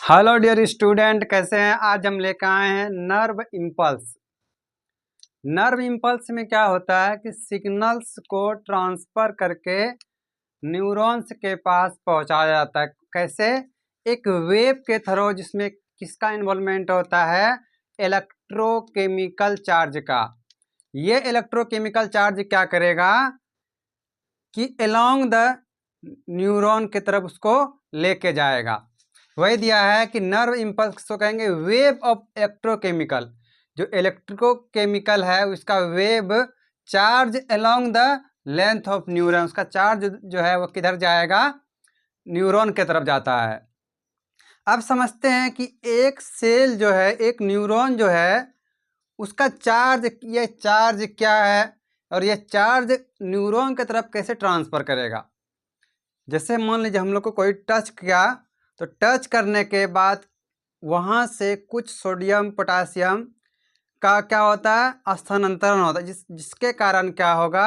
Hello dear student, कैसे हैं। आज हम लेकर आए हैं नर्व इम्पल्स। नर्व इम्पल्स में क्या होता है कि सिग्नल्स को ट्रांसफर करके न्यूरॉन्स के पास पहुंचाया जाता है। कैसे? एक वेव के थ्रू, जिसमें किसका इन्वॉल्वमेंट होता है? इलेक्ट्रोकेमिकल चार्ज का। ये इलेक्ट्रोकेमिकल चार्ज क्या करेगा कि अलोंग द न्यूरॉन की तरफ उसको लेके जाएगा। वही दिया है कि नर्व इम्पल्स को कहेंगे वेव ऑफ इलेक्ट्रोकेमिकल। जो इलेक्ट्रोकेमिकल है उसका wave charge along the length of neuron, उसका चार्ज जो है वो किधर जाएगा? न्यूरॉन की तरफ जाता है। अब समझते हैं कि एक सेल जो है, एक न्यूरॉन जो है, उसका चार्ज, ये चार्ज क्या है और ये चार्ज न्यूरॉन की तरफ कैसे ट्रांसफर करेगा। जैसे मान लीजिए हम लोग को कोई टच किया, तो टच करने के बाद वहाँ से कुछ सोडियम पोटासियम का क्या होता है? स्थानांतरण होता है, जिसके कारण क्या होगा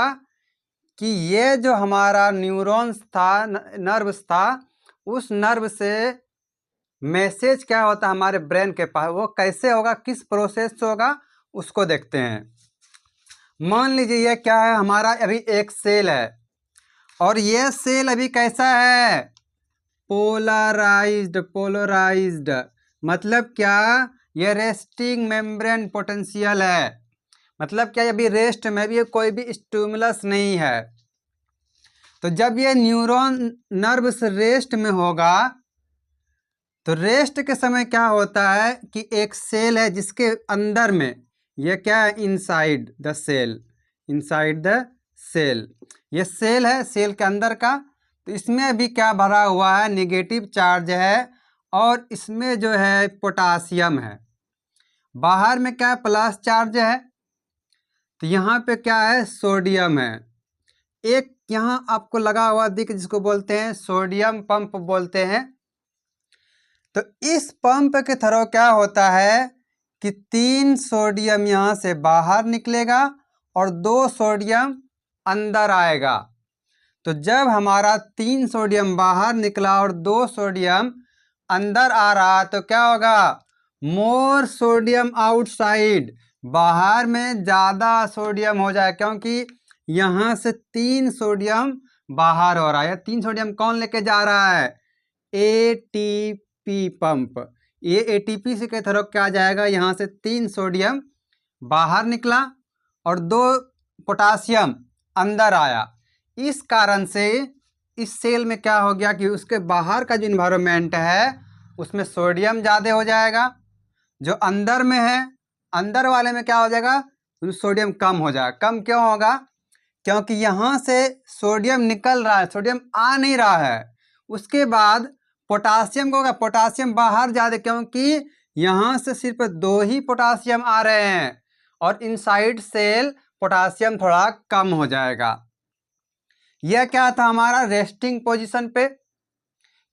कि ये जो हमारा न्यूरॉन्स था, नर्व्स था, उस नर्व से मैसेज क्या होता है हमारे ब्रेन के पास। वो कैसे होगा, किस प्रोसेस से होगा, उसको देखते हैं। मान लीजिए ये क्या है, हमारा अभी एक सेल है और ये सेल अभी कैसा है? पोलराइज्ड। मतलब क्या? ये रेस्टिंग मेम्ब्रेन पोटेंशियल है। मतलब क्या? अभी रेस्ट में भी कोई भी स्टिमुलस नहीं है। तो जब ये न्यूरॉन नर्व्स रेस्ट में होगा, तो रेस्ट के समय क्या होता है कि एक सेल है जिसके अंदर में, ये क्या है? Inside the cell. Inside the cell, ये सेल है, सेल के अंदर का। तो इसमें अभी क्या भरा हुआ है? नेगेटिव चार्ज है और इसमें जो है पोटासियम है। बाहर में क्या है? प्लस चार्ज है। तो यहाँ पे क्या है? सोडियम है। एक यहाँ आपको लगा हुआ दिख, जिसको बोलते हैं सोडियम पंप बोलते हैं। तो इस पंप के थ्रू क्या होता है कि 3 सोडियम यहाँ से बाहर निकलेगा और 2 सोडियम अंदर आएगा। तो जब हमारा 3 सोडियम बाहर निकला और 2 सोडियम अंदर आ रहा, तो क्या होगा? मोर सोडियम आउटसाइड। बाहर में ज़्यादा सोडियम हो जाए, क्योंकि यहाँ से 3 सोडियम बाहर हो रहा है। 3 सोडियम कौन लेके जा रहा है? ATP pump. ये एटीपी से के थ्रू क्या जाएगा? यहाँ से 3 सोडियम बाहर निकला और 2 पोटासियम अंदर आया। इस कारण से इस सेल में क्या हो गया कि उसके बाहर का जो इन्वायरमेंट है उसमें सोडियम ज़्यादा हो जाएगा। जो अंदर में है, अंदर वाले में क्या हो जाएगा? सोडियम कम हो जाएगा। कम क्यों होगा? क्योंकि यहाँ से सोडियम निकल रहा है, सोडियम आ नहीं रहा है। उसके बाद पोटासियम को होगा, पोटासियम बाहर ज़्यादा, क्योंकि यहाँ से सिर्फ 2 ही पोटासियम आ रहे हैं और इनसाइड सेल पोटासियम थोड़ा कम हो जाएगा। यह क्या था हमारा? रेस्टिंग पोजीशन पे,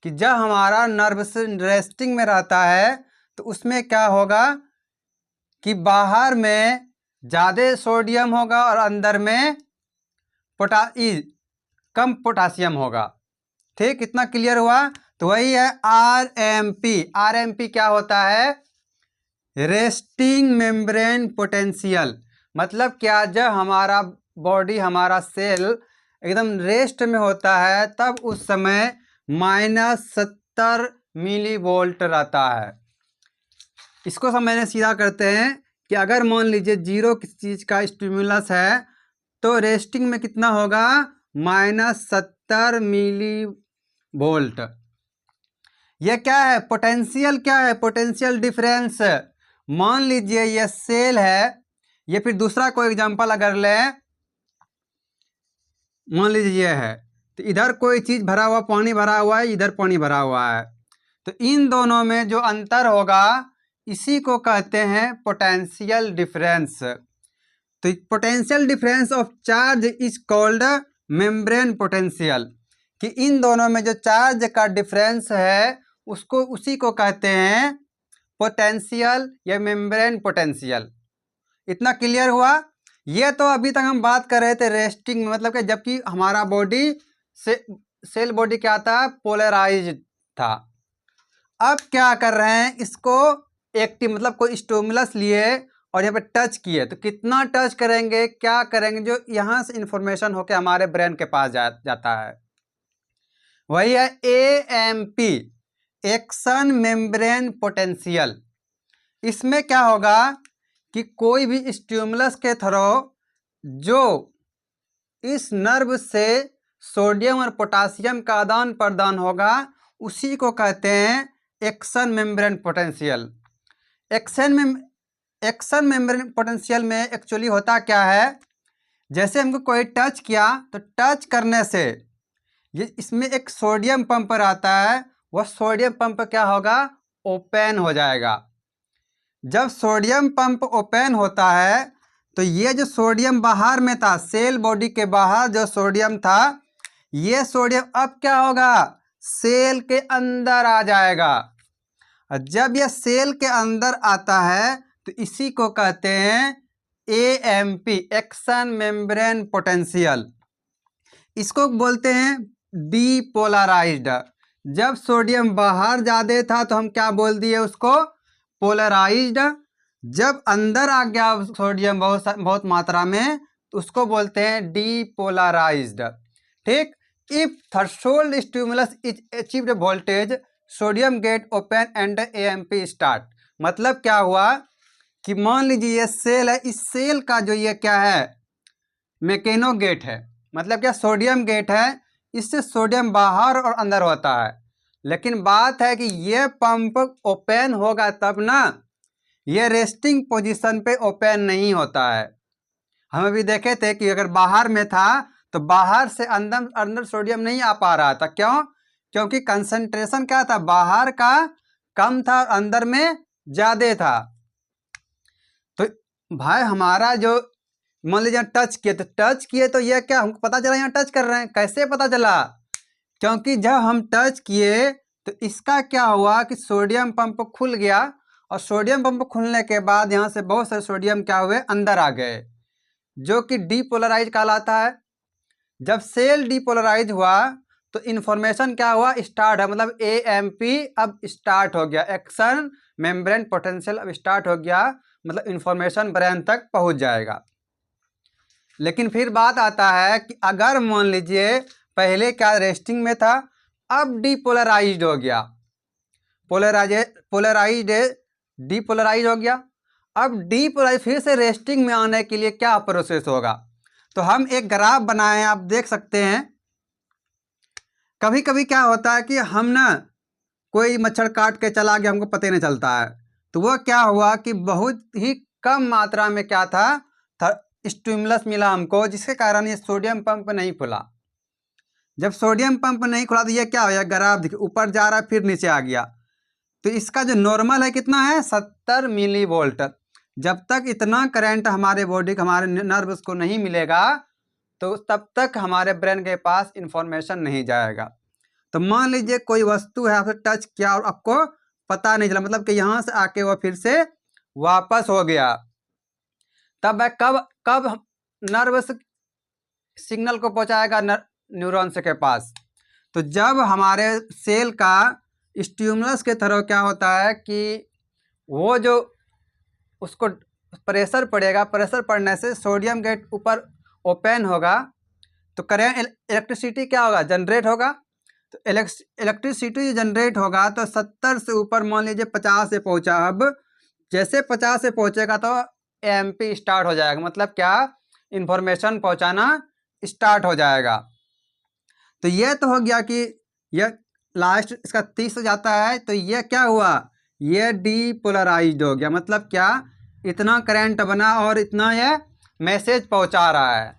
कि जब हमारा नर्वस रेस्टिंग में रहता है तो उसमें क्या होगा कि बाहर में ज़्यादा सोडियम होगा और अंदर में कम पोटासियम होगा। ठीक, इतना क्लियर हुआ? तो वही है आरएमपी। आरएमपी क्या होता है? Resting membrane potential. मतलब क्या? जब हमारा बॉडी, हमारा सेल एकदम रेस्ट में होता है, तब उस समय -70 मिली वोल्ट रहता है। इसको समझने सीधा करते हैं कि अगर मान लीजिए 0 किसी चीज़ का स्टिमुलस है, तो रेस्टिंग में कितना होगा? -70 मिली वोल्ट। यह क्या है? पोटेंशियल। क्या है? Potential difference. मान लीजिए ये सेल है, ये फिर दूसरा कोई एग्जांपल अगर लें, मान लीजिए ये है, तो इधर कोई चीज़ भरा हुआ, पानी भरा हुआ है, इधर पानी भरा हुआ है। तो इन दोनों में जो अंतर होगा, इसी को कहते हैं पोटेंशियल डिफरेंस। तो potential difference of charge is called membrane potential, कि इन दोनों में जो चार्ज का डिफरेंस है उसको, उसी को कहते हैं पोटेंशियल या मेम्ब्रेन पोटेंशियल। इतना क्लियर हुआ? ये तो अभी तक हम बात कर रहे थे रेस्टिंग में, मतलब कि जबकि हमारा बॉडी से सेल बॉडी क्या था? पोलराइज्ड था। अब क्या कर रहे हैं, इसको एक्टिव मतलब कोई स्टिमुलस लिए और यहाँ पे टच किए, तो कितना टच करेंगे, क्या करेंगे, जो यहाँ से इंफॉर्मेशन होके हमारे ब्रेन के पास जाता है, वही है AMP, एक्शन मेम्ब्रेन पोटेंशियल। इसमें क्या होगा कि कोई भी स्टिमुलस के थ्रू जो इस नर्व से सोडियम और पोटासियम का आदान प्रदान होगा, उसी को कहते हैं action membrane potential. Action membrane potential में एक्चुअली होता क्या है, जैसे हमको कोई टच किया तो टच करने से ये इसमें एक सोडियम पंप आता है, वह सोडियम पंप क्या होगा, ओपन हो जाएगा। जब सोडियम पंप ओपन होता है तो ये जो सोडियम बाहर में था, सेल बॉडी के बाहर जो सोडियम था, ये सोडियम अब क्या होगा, सेल के अंदर आ जाएगा। जब यह सेल के अंदर आता है तो इसी को कहते हैं AMP, एक्शन मेम्ब्रेन पोटेंशियल। इसको बोलते हैं डीपोलराइज्ड। जब सोडियम बाहर ज़्यादा था तो हम क्या बोल दिए उसको, पोलराइज्ड। जब अंदर आ गया सोडियम बहुत मात्रा में तो उसको बोलते हैं डीपोलराइज्ड। ठीक, if threshold stimulus is achieved voltage, sodium gate open and AMP start. मतलब क्या हुआ कि मान लीजिए ये सेल है, इस सेल का जो ये क्या है, मैकेनो गेट है, मतलब क्या सोडियम गेट है, इससे सोडियम बाहर और अंदर होता है। लेकिन बात है कि ये पंप ओपन होगा तब ना, ये रेस्टिंग पोजीशन पे ओपन नहीं होता है। हम अभी देखे थे कि अगर बाहर में था तो बाहर से अंदर अंदर सोडियम नहीं आ पा रहा था, क्यों, क्योंकि कंसंट्रेशन क्या था, बाहर का कम था, अंदर में ज्यादा था। तो भाई हमारा जो मान लीजिए टच किए तो ये क्या हमको पता चला यहाँ टच कर रहे हैं, कैसे पता चला, क्योंकि जब हम टच किए तो इसका क्या हुआ कि सोडियम पंप खुल गया, और सोडियम पंप खुलने के बाद यहाँ से बहुत सारे सोडियम क्या हुए, अंदर आ गए, जो कि डीपोलराइज कहलाता है। जब सेल डीपोलराइज हुआ तो इन्फॉर्मेशन क्या हुआ, स्टार्ट है, मतलब AMP अब स्टार्ट हो गया, एक्शन मेम्ब्रेन पोटेंशियल अब स्टार्ट हो गया, मतलब इन्फॉर्मेशन ब्रेन तक पहुंच जाएगा। लेकिन फिर बात आता है कि अगर मान लीजिए पहले क्या रेस्टिंग में था, अब डीपोलराइज्ड हो गया, पोलराइज डीपोलराइज हो गया, अब डीपोलराइज फिर से रेस्टिंग में आने के लिए क्या प्रोसेस होगा, तो हम एक ग्राफ बनाए हैं, आप देख सकते हैं। कभी कभी क्या होता है कि हम ना कोई मच्छर काट के चला गया, हमको पता ही नहीं चलता है, तो वह क्या हुआ कि बहुत ही कम मात्रा में क्या था स्टिमुलस मिला हमको, जिसके कारण ये सोडियम पंप नहीं खुला। जब सोडियम पंप नहीं खुला तो ये क्या हो गया, ग्राफ देखिए ऊपर जा रहा है फिर नीचे आ गया। तो इसका जो नॉर्मल है कितना है, 70 मिलीवोल्ट। जब तक इतना करंट हमारे बॉडी को, हमारे नर्व्स को नहीं मिलेगा तो तब तक हमारे ब्रेन के पास इंफॉर्मेशन नहीं जाएगा। तो मान लीजिए कोई वस्तु है, आपसे टच किया और आपको पता नहीं चला, मतलब कि यहाँ से आके वो फिर से वापस हो गया, तब कब कब नर्व सिग्नल को पहुंचाएगा न्यूरॉन्स के पास, तो जब हमारे सेल का स्टिमुलस के थ्रू क्या होता है कि वो जो उसको प्रेशर पड़ेगा, प्रेशर पड़ने से सोडियम गेट ऊपर ओपन होगा, तो करेंट इलेक्ट्रिसिटी क्या होगा, जनरेट होगा। तो इलेक्ट्रिसिटी जनरेट होगा तो 70 से ऊपर मान लीजिए 50 से पहुंचा, अब जैसे 50 से पहुंचेगा तो AMP स्टार्ट हो जाएगा, मतलब क्या, इंफॉर्मेशन पहुंचाना स्टार्ट हो जाएगा। तो ये तो हो गया कि यह लास्ट इसका 30 हो जाता है, तो ये क्या हुआ, ये डीपोलराइज्ड हो गया, मतलब क्या, इतना करंट बना और इतना ये मैसेज पहुंचा रहा है।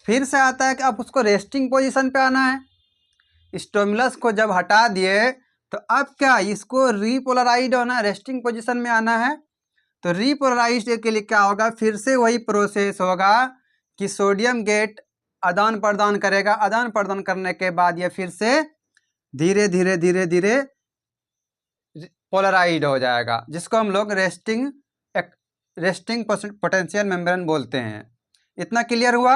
फिर से आता है कि अब उसको रेस्टिंग पोजीशन पे आना है, स्टिमुलस को जब हटा दिए तो अब क्या, इसको रीपोलराइज्ड होना है, रेस्टिंग पोजीशन में आना है। तो रीपोलराइज्ड के लिए क्या होगा, फिर से वही प्रोसेस होगा कि सोडियम गेट आदान प्रदान करेगा, आदान प्रदान करने के बाद ये फिर से धीरे धीरे धीरे धीरे पोलराइज्ड हो जाएगा, जिसको हम लोग रेस्टिंग पोटेंशियल मेम्ब्रेन बोलते हैं। इतना क्लियर हुआ।